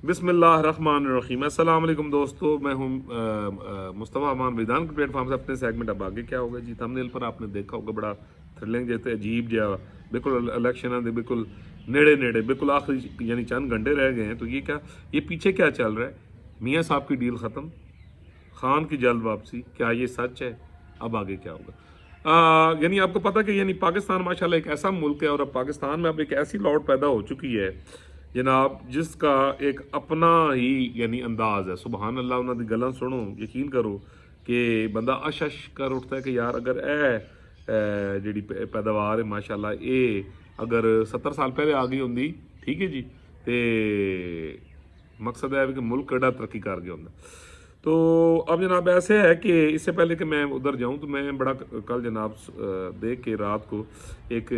बिस्मिल्लाहिर्रहमानिर्रहीम। अस्सलाम वालेकुम दोस्तों, मैं हूं मुस्तफ़ा अमान मैदान के प्लेटफॉर्म से अपने सेगमेंट अब आगे क्या होगा जी। थंबनेल पर आपने देखा होगा बड़ा थ्रिलिंग जैसे अजीब जहा बिल्कुल इलेक्शन दे बिल्कुल नेड़े नेड़े बिल्कुल आखिरी यानी चंद घंटे रह गए हैं। तो ये क्या, ये पीछे क्या चल रहा है? मियाँ साहब की डील ख़त्म, खान की जल्द वापसी, क्या ये सच है? अब आगे क्या होगा? यानी आपको पता कि यानी पाकिस्तान माशाल्लाह एक ऐसा मुल्क है और अब पाकिस्तान में अब एक ऐसी लौट पैदा हो चुकी है जनाब, जिसका एक अपना ही यानी अंदाज है। सुबहान अल्लाह, उन्होंने गल्लां सुनो, यकीन करो कि बंदा अश अश कर उठता है कि यार अगर जी पैदावार है माशाल्लाह, ये अगर 70 साल पहले आ गई होंगी, ठीक है जी, तो मकसद है कि मुल्क केड़ा तरक्की कर गया होंगे। तो अब जनाब ऐसे है कि इससे पहले कि मैं उधर जाऊं तो मैं बड़ा कल जनाब देख के रात को एक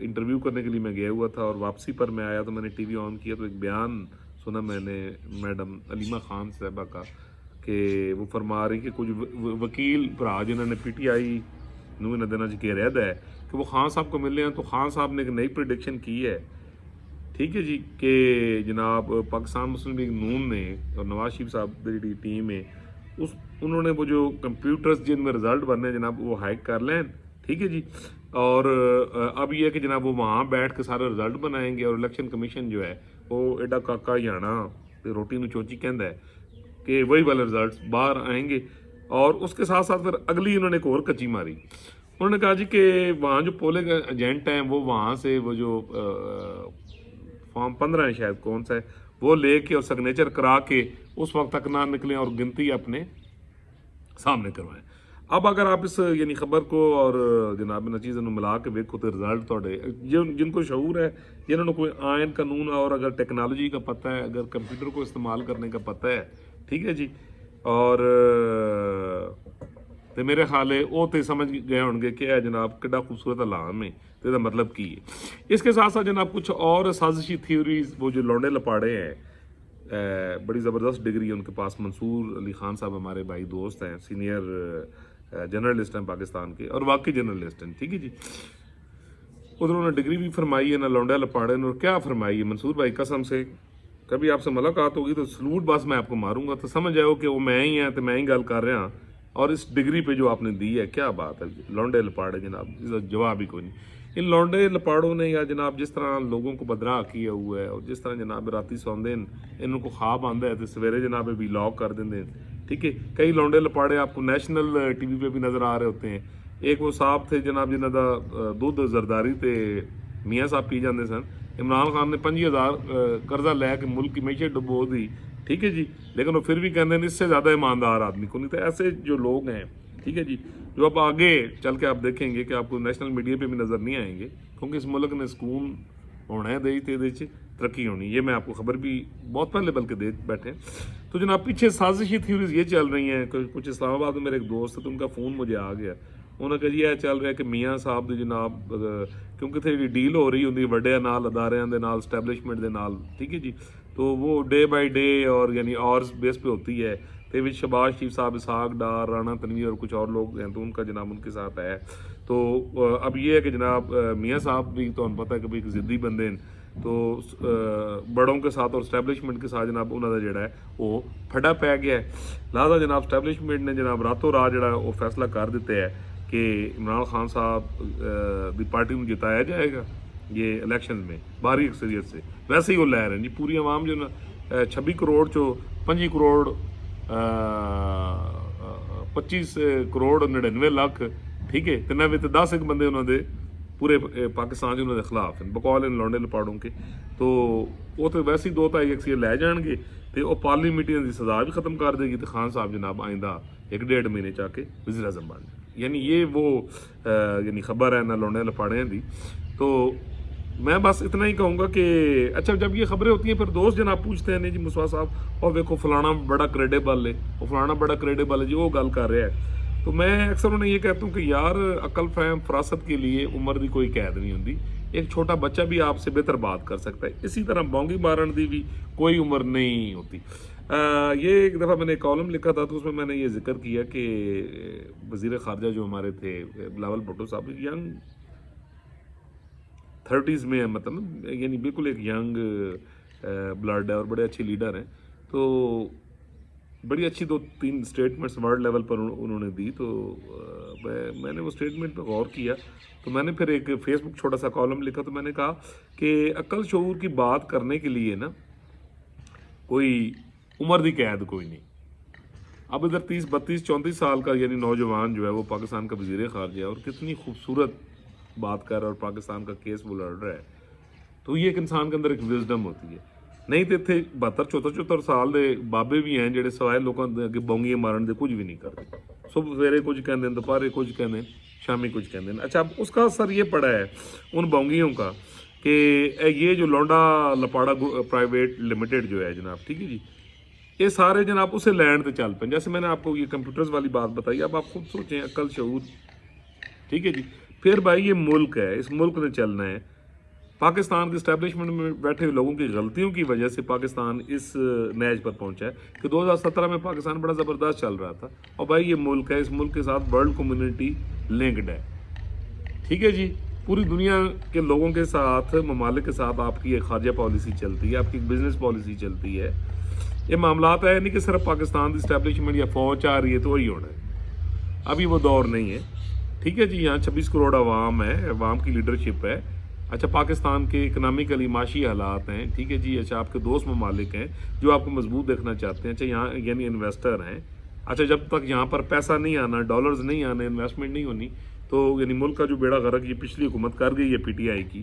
इंटरव्यू करने के लिए मैं गया हुआ था और वापसी पर मैं आया तो मैंने टीवी ऑन किया तो एक बयान सुना मैंने मैडम अलीमा खान साहबा का कि वो फरमा रही कि कुछ वकील भरा जिन्होंने PTI नूं इन्हां दिनां च घेरिया है कि वो खान साहब को मिले हैं। तो खान साहब ने एक नई प्रिडिक्शन की है, ठीक है जी, कि जनाब पाकिस्तान मुस्लिम लीग नून ने और नवाज शरीफ साहब की टीम है उस उन्होंने वो जो कंप्यूटर्स जिनमें रिजल्ट बनने जनाब वो हैक कर लें, ठीक है जी। और अब ये है कि जनाब वो वहाँ बैठ के सारे रिजल्ट बनाएंगे और इलेक्शन कमीशन जो है वो एडा काका याना रोटी में चोची कहता है कि वही वाले रिजल्ट बाहर आएंगे। और उसके साथ साथ फिर अगली उन्होंने एक और कच्ची मारी। उन्होंने कहा जी कि वहाँ जो पोलिंग एजेंट हैं वो वहाँ से वो जो फॉर्म 15 है शायद कौन सा है, वो लेके और सिग्नेचर करा के उस वक्त तक ना निकलें और गिनती अपने सामने करवाएं। अब अगर आप इस यानी खबर को और जनाब इन चीज़ों मिला के वेखो तो रिजल्ट थोड़े जिनको शऊर है, जिन्होंने कोई आयन कानून और अगर टेक्नोलॉजी का पता है, अगर कंप्यूटर को इस्तेमाल करने का पता है, ठीक है जी, और तो मेरे ख्याल है वो तो समझ गए होंगे कि जनाब कितना खूबसूरत अलाम है तो इसका मतलब की है। इसके साथ साथ जनाब कुछ और साजिशी थ्योरीज वो जो लौंडे लपाड़े हैं, बड़ी ज़बरदस्त डिग्री है उनके पास। मंसूर अली खान साहब हमारे भाई दोस्त हैं, सीनियर जर्नलिस्ट हैं पाकिस्तान के और वाकई जर्नलिस्ट हैं, ठीक है जी। उधर उन्होंने डिग्री भी फरमाई है ना लौंडे लपाड़े ने, और क्या फरमाई है मंसूर भाई, कसम से कभी आपसे मुलाकात होगी तो सलूट बस मैं आपको मारूंगा तो समझ आओ कि वो मैं ही हैं तो मैं ही गल कर रहा। और इस डिग्री पे जो आपने दी है, क्या बात है, लौंडे लपाड़े जनाब, इसका जवाब ही कोई नहीं। इन लौंडे लपाड़ों ने या जनाब जिस तरह लोगों को बदराह किया हुआ है और जिस तरह जनाब राती सौंदे इनको ख्वाब आंदा है तो सवेरे जनाब भी लॉक कर देंगे, ठीक है। कई लौंडे लपाड़े आपको नेशनल TV पे भी नज़र आ रहे होते हैं। एक वो साहब थे जनाब जिन्हों का दुध जरदारी ते मियाँ साहब पी जाते सन। इमरान खान ने 25,000 कर्जा लैके मुल्क की मैशत डुबो दी, ठीक है जी, लेकिन वो फिर भी कहते हैं इससे ज़्यादा ईमानदार आदमी को नहीं। तो ऐसे जो लोग हैं, ठीक है जी, जो अब आगे चल के आप देखेंगे कि आपको नेशनल मीडिया पे भी नज़र नहीं आएंगे, क्योंकि इस मुल्क ने सुकून होना है दे तरक्की होनी, ये मैं आपको खबर भी बहुत पहले बल्कि दे बैठे। तो जनाब पीछे साजिशी थ्योरीज ये चल रही हैं। कुछ इस्लामाबाद में मेरे एक दोस्त है तो उनका फ़ोन मुझे आ गया, उन्होंने कहा जी यह चल रहा है कि मियाँ साहब ਦੀ जनाब क्योंकि थोड़ी डील हो रही होंगी ਵੱਡਿਆਂ ਨਾਲ ਅਦਾਰਿਆਂ ਦੇ ਨਾਲ स्टैबलिशमेंट ਦੇ ਨਾਲ, ठीक है जी, तो वो डे बाई डे और यानी आवर्स बेस पे होती है। तो विच शहबाज शरीफ साहब, इसहाक डार, राना तनवीर और कुछ और लोग हैं तो उनका जनाब उनके साथ है। तो अब ये है कि जनाब मियाँ साहब भी तो हम पता है कि भाई एक ज़िद्दी बंदे हैं, तो बड़ों के साथ और स्टैबलिशमेंट के साथ जनाब उन्होंने जोड़ा है वो फटा पै गया है। लिहाजा जनाब स्टैबलिशमेंट ने जनाब रातों रात जोड़ा वो फैसला कर दिता है कि इमरान खान साहब की पार्टी में जिताया जाएगा ये इलेक्शन में भारी अक्सरियत से। वैसे ही वो लै रहे हैं जी, पूरी आवाम जो ना 26 करोड़ चो 25 करोड़ 25 करोड़ 99 लाख, ठीक है, तिना में 10 एक बंदे उन्होंने पूरे पाकिस्तान उन्होंने खिलाफ हैं बकौल इन लौंडे लपाड़ों के। तो वो तो वैसे ही 2-2 अक्सरियत लै जाएंगे तो वह पार्लीमेंटियां की सजा भी खत्म कर देगी तो खान साहब जनाब आइंदा 1-1.5 महीने चाके वज़ीर आज़म बन जाए। यानी ये वो यानी खबर है ना लौंडे लपाड़े की। तो मैं बस इतना ही कहूँगा कि अच्छा जब ये खबरें होती हैं फिर दोस्त जनाब पूछते हैं नहीं जी मुस्वा साहब और देखो फलाना बड़ा क्रेडिबल है, वो फलाना बड़ा क्रेडिबल है जी, वो गल कर रहा है। तो मैं अक्सर उन्हें ये कहता हूँ कि यार अकल फहम फरासत के लिए उम्र की कोई कैद नहीं होती। एक छोटा बच्चा भी आपसे बेहतर बात कर सकता है, इसी तरह बौंगी मारन की भी कोई उम्र नहीं होती। ये एक दफ़ा मैंने कॉलम लिखा था तो उसमें मैंने ये जिक्र किया कि वज़ीर ख़ारजा जो हमारे थे बिलावल भुट्टो साहब यंग 30s में है, मतलब यानी बिल्कुल एक यंग بلڈ ہے اور بڑے اچھے لیڈر ہیں. تو بڑی اچھی 2-3 اسٹیٹمنٹس ورلڈ لیول پر انہوں نے دی. تو میں نے وہ اسٹیٹمنٹ پہ غور کیا. تو میں نے پھر ایک فیس بک چھوٹا سا کالم لکھا. تو میں نے کہا کہ عقل شعور کی بات کرنے کے لیے نا کوئی عمر دی قید کوئی نہیں. اب ادھر 32-34 سال کا یعنی نوجوان جو ہے وہ پاکستان کا وزیر خارجہ ہے اور کتنی خوبصورت بات کر رہا ہے اور پاکستان کا کیس وہ لڑ رہا ہے. تو یہ ایک انسان کے اندر ایک وزڈم ہوتی ہے. نہیں تو اتنے 72-74 سال دے بابے بھی ہیں جڑے سوائے لوگوں کے بونگیاں مارن دے کچھ بھی نہیں کرتے. صبح سویرے کچھ کہتے ہیں, دوپہرے کچھ کہتے ہیں, شامی کچھ کہتے ہیں. اچھا اب اس کا اثر یہ پڑا ہے ان بونگیوں کا کہ یہ جو لونڈا لپاڑا پرائیویٹ لمیٹڈ جو ہے جناب, ٹھیک ہے جی, یہ سارے جناب اسے لینڈ پہ چل پیں. جیسے میں نے آپ کو یہ کمپیوٹرز والی بات بتائی, اب آپ خود سوچیں عقل شعور, ٹھیک ہے جی. پھر بھائی یہ ملک ہے, اس ملک نے چلنا ہے. پاکستان کے اسٹیبلشمنٹ میں بیٹھے ہوئے لوگوں کی غلطیوں کی وجہ سے پاکستان اس نیج پر پہنچا ہے کہ 2017 میں پاکستان بڑا زبردست چل رہا تھا. اور بھائی یہ ملک ہے, اس ملک کے ساتھ ورلڈ کمیونٹی لنکڈ ہے, ٹھیک ہے جی. پوری دنیا کے لوگوں کے ساتھ, ممالک کے ساتھ آپ کی ایک خارجہ پالیسی چلتی ہے, آپ کی ایک بزنس پالیسی چلتی ہے. یہ معاملات ہے نہیں کہ صرف پاکستان کی اسٹیبلشمنٹ یا فوج آ رہی ہے تو وہی ہونا ہے. ابھی وہ دور نہیں ہے, ٹھیک ہے جی. یہاں 26 کروڑ عوام ہے, عوام کی لیڈرشپ ہے. اچھا پاکستان کے اکنامیکلی معاشی حالات ہیں, ٹھیک ہے جی. اچھا آپ کے دوست ممالک ہیں جو آپ کو مضبوط دیکھنا چاہتے ہیں. اچھا یہاں یعنی انویسٹر ہیں. اچھا جب تک یہاں پر پیسہ نہیں آنا, ڈالرز نہیں آنے, انویسٹمنٹ نہیں ہونی, تو یعنی ملک کا جو بیڑا غرق یہ پچھلی حکومت کر گئی ہے پی ٹی آئی کی,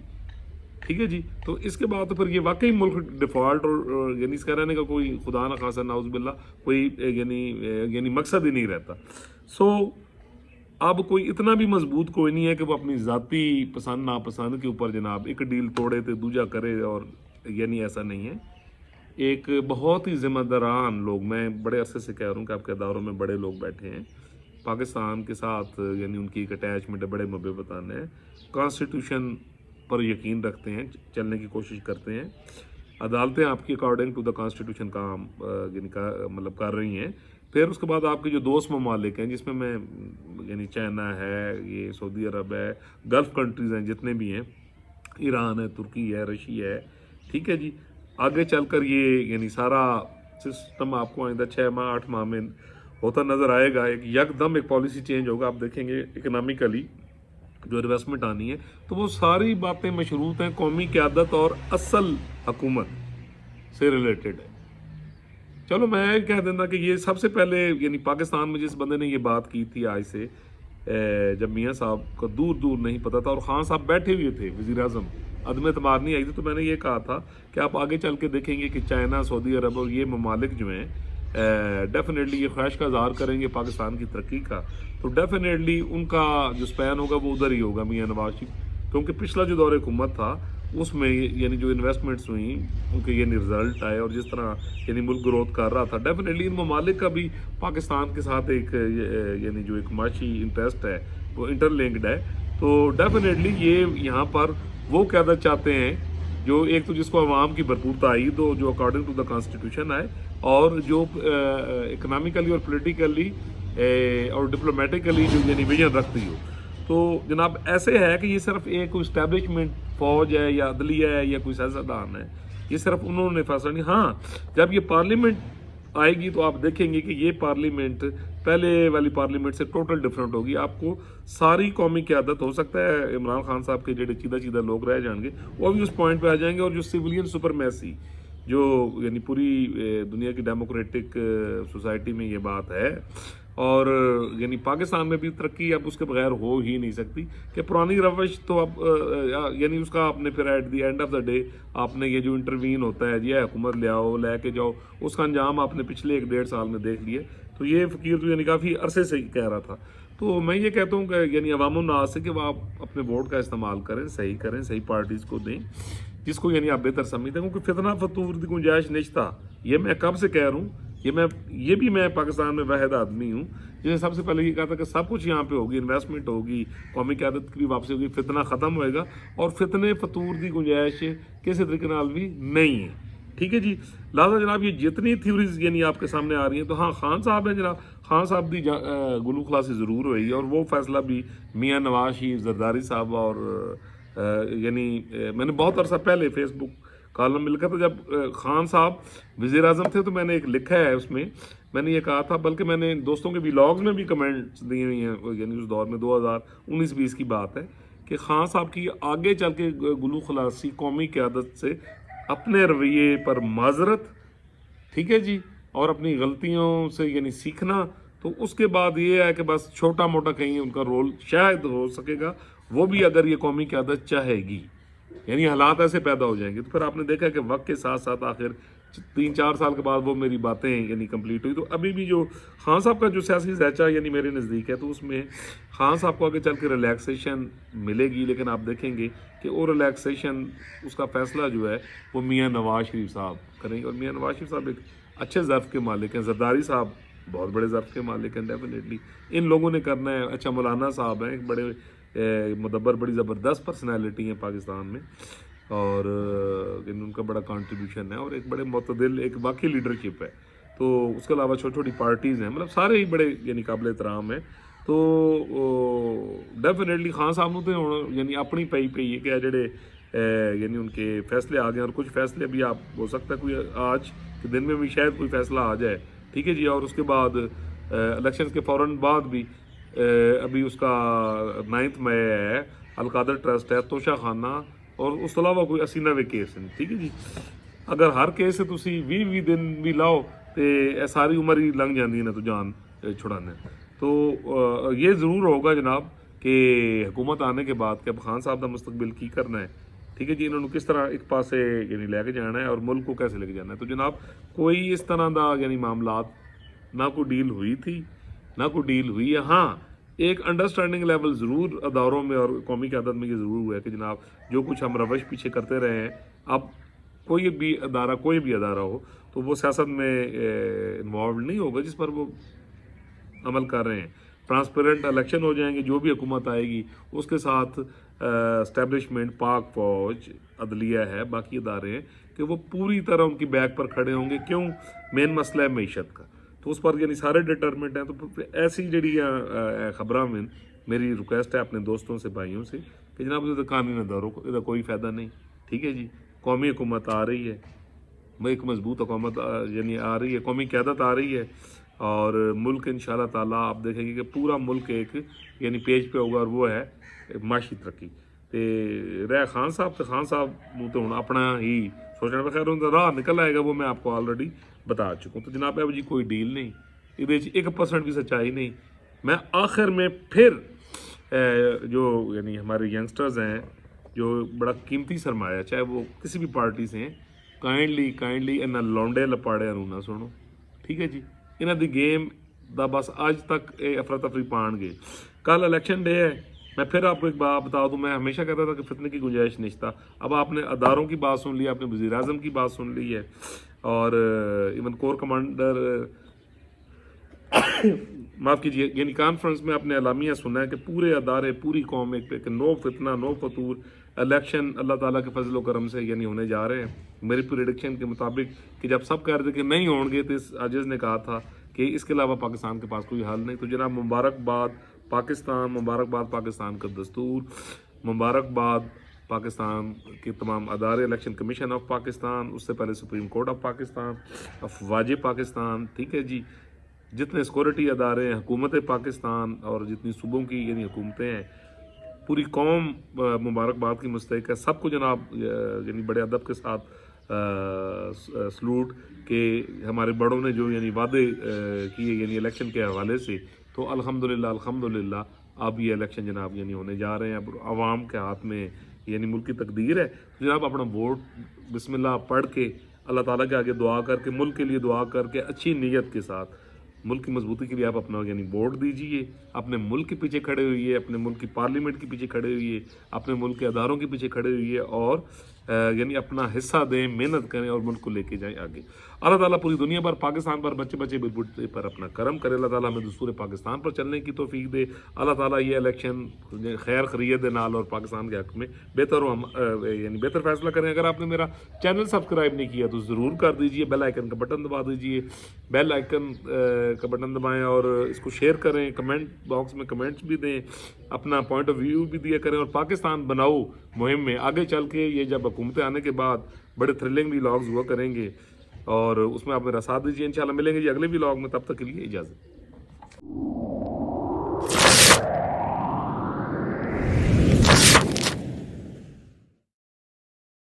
ٹھیک ہے جی. تو اس کے بعد تو پھر یہ واقعی ملک ڈیفالٹ اور یعنی اس کا رہنے کا کوئی خدا نہ خاصا نعوذ باللہ کوئی یعنی مقصد ہی نہیں رہتا. سو اب کوئی اتنا بھی مضبوط کوئی نہیں ہے کہ وہ اپنی ذاتی پسند ناپسند کے اوپر جناب ایک ڈیل توڑے تو دوجا کرے, اور یعنی ایسا نہیں ہے. ایک بہت ہی ذمہ داران لوگ, میں بڑے عرصے سے کہہ رہا ہوں کہ آپ کے اداروں میں بڑے لوگ بیٹھے ہیں, پاکستان کے ساتھ یعنی ان کی ایک اٹیچمنٹ ہے, بڑے محبتان ہیں, کانسٹیٹیوشن پر یقین رکھتے ہیں, چلنے کی کوشش کرتے ہیں. عدالتیں آپ کی اکارڈنگ ٹو دا کانسٹیٹیوشن کام یعنی مطلب کر رہی ہیں. پھر اس کے بعد آپ کے جو دوست ممالک ہیں جس میں یعنی چائنا ہے, یہ سعودی عرب ہے, گلف کنٹریز ہیں جتنے بھی ہیں, ایران ہے, ترکی ہے, رشیا ہے, ٹھیک ہے جی. آگے چل کر یہ یعنی سارا سسٹم آپ کو آئندہ 6 ماہ 8 ماہ میں ہوتا نظر آئے گا. ایک یکدم ایک پالیسی چینج ہوگا. آپ دیکھیں گے اکنامیکلی جو انویسٹمنٹ آنی ہے تو وہ ساری باتیں مشروط ہیں قومی قیادت اور اصل حکومت سے ریلیٹڈ ہے. چلو میں کہہ دینا کہ یہ سب سے پہلے یعنی پاکستان میں جس بندے نے یہ بات کی تھی آج سے, جب میاں صاحب کو دور دور نہیں پتا تھا اور خان صاحب بیٹھے ہوئے تھے, وزیر اعظم, عدم اعتماد نہیں آئی تھی, تو میں نے یہ کہا تھا کہ آپ آگے چل کے دیکھیں گے کہ چائنا, سعودی عرب اور یہ ممالک جو ہیں ڈیفینیٹلی یہ خواہش کا اظہار کریں گے پاکستان کی ترقی کا, تو ڈیفینیٹلی ان کا جو سپین ہوگا وہ ادھر ہی ہوگا میاں نواز شریف. کیونکہ پچھلا جو دور حکومت تھا اس میں یعنی جو انویسٹمنٹس ہوئیں ان کے یعنی رزلٹ آئے, اور جس طرح یعنی ملک گروتھ کر رہا تھا, ڈیفینیٹلی ان ممالک کا بھی پاکستان کے ساتھ ایک یعنی جو ایک معاشی انٹرسٹ ہے وہ انٹر لنکڈ ہے. تو ڈیفینیٹلی یہ یہاں پر وہ قیادت چاہتے ہیں جو ایک تو جس کو عوام کی بھرپور تائید ہو, جو اکارڈنگ ٹو دا کانسٹیٹیوشن آئے, اور جو اکنامیکلی اور پولیٹیکلی اور ڈپلومیٹیکلی جو یعنی ویژن رکھتی ہو. تو جناب ایسے ہے کہ یہ صرف ایک کوئی اسٹیبلشمنٹ فوج ہے یا عدلیہ ہے یا کوئی سیاستدان ہے, یہ صرف انہوں نے فیصلہ نہیں. ہاں جب یہ پارلیمنٹ آئے گی تو آپ دیکھیں گے کہ یہ پارلیمنٹ پہلے والی پارلیمنٹ سے ٹوٹل ڈفرینٹ ہوگی. آپ کو ساری قومی قیادت, ہو سکتا ہے عمران خان صاحب کے جڑے چیدہ لوگ رہ جائیں گے وہ بھی اس پوائنٹ پہ آ جائیں گے, اور جو سیولین سپرمیسی جو یعنی پوری دنیا کی ڈیموکریٹک سوسائٹی میں یہ بات ہے, اور یعنی پاکستان میں بھی ترقی اب اس کے بغیر ہو ہی نہیں سکتی کہ پرانی روش تو اب یعنی اس کا آپ نے پھر at the end of the day آپ نے یہ جو انٹروین ہوتا ہے یہ حکومت لے آؤ لے کے جاؤ, اس کا انجام آپ نے پچھلے 1-1.5 سال میں دیکھ لیے. تو یہ فقیر تو یعنی کافی عرصے سے کہہ رہا تھا. تو میں یہ کہتا ہوں کہ یعنی عوام الناس سے کہ وہ آپ اپنے ووٹ کا استعمال کریں, صحیح پارٹیز کو دیں جس کو یعنی آپ بہتر سمجھتے ہیں, کیونکہ فتنہ فتور کی گنجائش نشتا. یہ میں کب سے کہہ رہا ہوں, یہ بھی میں پاکستان میں واحد آدمی ہوں جس نے سب سے پہلے یہ کہا تھا کہ سب کچھ یہاں پہ ہوگی, انویسٹمنٹ ہوگی, قومی قیادت کی بھی واپسی ہوگی, فتنہ ختم ہوئے گا, اور فتنے فتور کی گنجائش کسی طریقے نال بھی نہیں ہے. ٹھیک ہے جی. لہٰذا جناب یہ جتنی تھیوریز یعنی آپ کے سامنے آ رہی ہیں, تو ہاں خان صاحب ہیں جناب, خان صاحب کی گلو خلاصی ضرور ہوئی, اور وہ فیصلہ بھی میاں نواز شریف, زرداری صاحب, اور یعنی میں نے بہت عرصہ پہلے فیس بک कॉलम मिलकर। तो जब खान साहब वज़ीर आज़म थे तो मैंने एक लिखा है उसमें, मैंने ये कहा था, बल्कि मैंने दोस्तों के व्लॉग्स में भी कमेंट्स दिए हुए हैं, यानी उस दौर में 2019-20 की बात है कि खान साहब की आगे चल के गुलू खलासी कौमी क़यादत से अपने रवैये पर माजरत, ठीक है जी, और अपनी गलतियों से यानी सीखना। तो उसके बाद ये है कि बस छोटा मोटा कहीं उनका रोल शायद हो सकेगा, वो भी अगर ये कौमी क़यादत चाहेगी, यानी हालात ऐसे पैदा हो जाएंगे। तो फिर आपने देखा कि वक्त के साथ साथ आखिर 3-4 साल के बाद वो मेरी बातें यानी कंप्लीट हुई। तो अभी भी जो खान साहब का जो सियासी ज़ैचा यानी मेरे नज़दीक है, तो उसमें खान साहब को आगे चल के रिलैक्सेशन मिलेगी, लेकिन आप देखेंगे कि वो रिलैक्सेशन उसका फ़ैसला जो है वो मियाँ नवाज शरीफ साहब करेंगे। और मियाँ नवाज शरीफ साहब एक अच्छे ज़र्फ़ के मालिक हैं, जरदारी साहब बहुत बड़े ज़र्फ़ के मालिक हैं, डेफिनेटली इन लोगों ने करना है। अच्छा, मौलाना साहब हैं, एक बड़े मुदब्बर, बड़ी ज़बरदस्त पर्सनैलिटी हैं पाकिस्तान में, और उनका बड़ा कंट्रीब्यूशन है, और एक बड़े मुतदिल एक वाकई लीडरशिप है। तो उसके अलावा छोटी छोटी पार्टीज़ हैं, मतलब सारे ही बड़े यानी काबिल एहतराम हैं। तो डेफिनेटली खान साहब ਨੂੰ तो यानी अपनी पई है कि जेडे यानी उनके फैसले आ गए, और कुछ फैसले भी आप हो सकता है कोई आज के दिन में भी शायद कोई फैसला आ जाए, ठीक है जी। और उसके बाद इलेक्शन के फ़ौरन बाद भी अभी उसका 9 मई है, अलकादर ट्रस्ट है, तोशा खाना, और उस तो अलावा कोई 80-90 केस हैं, ठीक है जी। अगर हर केस से तुसी 20-20 दिन भी लाओ तो सारी उम्र ही लंघ जाती है ना, तो जान छुड़ाने। तो ये ज़रूर होगा जनाब कि हुकूमत आने के बाद कि अब खान साहब का मुस्तकबिल की करना है, ठीक है जी, इन्होंने किस तरह एक पासे यानी लेके जाना है और मुल्क को कैसे लेके जाना है। तो जनाब कोई इस तरह का यानी मामलात ना कोई डील हुई थी, ना कोई डील हुई है। हाँ, एक अंडरस्टैंडिंग लेवल ज़रूर अदारों में और कौमी क़यादत में ये ज़रूर हुआ है कि जनाब जो कुछ हम रवश पीछे करते रहे हैं, अब कोई भी अदारा हो तो वो सियासत में इन्वॉल्व नहीं होगा जिस पर वो अमल कर रहे हैं। ट्रांसपेरेंट इलेक्शन हो जाएंगे, जो भी हुकूमत आएगी उसके साथ इस्टेब्लिशमेंट, पाक फौज, अदलिया है, बाकी इदारे हैं कि वो पूरी तरह उनकी बैक पर खड़े होंगे। क्यों? मेन मसला है मीशत का, तो उस पर यानी सारे डिटरमेंट हैं। तो ऐसी जड़ी खबरां में मेरी रिक्वेस्ट है अपने दोस्तों से, भाइयों से कि जनाब ये कानूनी अदारों को इसका कोई फ़ायदा नहीं, ठीक है जी। कौमी हुकूमत आ रही है, एक मजबूत हुकूमत यानी आ रही है, कौमी क़यादत आ रही है, और मुल्क इंशाल्लाह ताला आप देखेंगे कि पूरा मुल्क एक यानी पेज पे होगा, और वो है माशी तरक्की। तो रह खान साहब, तो खान साहब तो हूँ अपना ही सोचना, खैर उनका राह निकल आएगा, वो मैं आपको ऑलरेडी बता चुका हूँ। तो जनाब अब जी कोई डील नहीं, ये 1% भी सच्चाई नहीं। मैं आखिर में फिर जो यानी हमारे यंगस्टर्स हैं, जो बड़ा कीमती सरमाया, चाहे वो किसी भी पार्टी से हैं, काइंडली इन्होंने लौंडे लपाड़े ना सुनो, ठीक है जी। इन्हों की गेम का बस आज तक अफरा तफरी पाएंगे। कल इलेक्शन डे है, मैं फिर आपको एक बात बता दूं, मैं हमेशा कहता था कि फितने की गुंजाइश नहीं था। अब आपने अदारों की बात सुन ली, आपने वज़ीर आज़म की बात सुन ली है, और इवन कोर कमांडर माफ़ कीजिए यानी कॉन्फ्रेंस में आपने अलामिया सुना है कि पूरे अदारे, पूरी कौम एक पे नो फितना, नो फतूर, इलेक्शन अल्लाह ताला के फजल व करम से यानी होने जा रहे हैं। मेरी प्रेडिक्शन के मुताबिक कि जब सब कह रहे थे कि नहीं होंगे, तो इस आजिज़ ने कहा था कि इसके अलावा पाकिस्तान के पास कोई हल नहीं। तो जनाब मुबारकबाद पाकिस्तान, मुबारकबाद पाकिस्तान का दस्तूर, मुबारकबाद पाकिस्तान के तमाम अदारे, इलेक्शन कमीशन ऑफ पाकिस्तान, उससे पहले सुप्रीम कोर्ट ऑफ पाकिस्तान, अफवाज पाकिस्तान, ठीक है जी, जितने सिक्योरिटी अदारे हैं, हुकूमत पाकिस्तान, और जितनी सूबों की यानी हुकूमतें हैं, पूरी कौम मुबारकबाद की मुस्तहिक है। सबको जनाब यानी बड़े अदब के साथ सलूट कि हमारे बड़ों ने जो यानी वादे किए यानी इलेक्शन के हवाले से, तो अल्हम्दुलिल्लाह अब ये इलेक्शन जनाब यानी होने जा रहे हैं। अब आवाम के हाथ में यानी मुल्क की तकदीर है। तो जनाब अपना वोट बिस्मिल्लाह पढ़ के, अल्लाह ताला के आगे दुआ करके, मुल्क के लिए दुआ करके, अच्छी नीयत के साथ मुल्क की मजबूती के लिए आप अपना यानी वोट दीजिए। अपने मुल्क के पीछे खड़े हुइए, अपने मुल्क की पार्लियामेंट के पीछे खड़े हुइए, अपने मुल्क के अदारों के पीछे खड़े हुइए, और यानी अपना हिस्सा दें, मेहनत करें और मुल्क को लेके जाएं आगे। अल्लाह ताला पूरी दुनिया पर, पाकिस्तान पर, बच्चे बच्चे बुढ़े पर अपना करम करे। अल्लाह ताला हमें दस्तूर पाकिस्तान पर चलने की तौफीक दे। अल्लाह ताला ये इलेक्शन खैर खरीद दे नाल और पाकिस्तान के हक में बेहतर हम यानी बेहतर फैसला करें। अगर आपने मेरा चैनल सब्सक्राइब नहीं किया तो ज़रूर कर दीजिए, बेल आइकन का बटन दबा दीजिए, बेल आइकन का बटन दबाएँ, और इसको शेयर करें, कमेंट बॉक्स में कमेंट्स भी दें, अपना पॉइंट ऑफ व्यू भी दिया करें, और पाकिस्तान बनाओ मुहिम में आगे चल के ये जब حکومتیں آنے کے بعد بڑے تھرلنگ ولاگز ہوا کریں گے، اور اس میں آپ میرا ساتھ دیجیے، انشاءاللہ ملیں گے جی اگلے ولاگ میں، تب تک کے لیے اجازت۔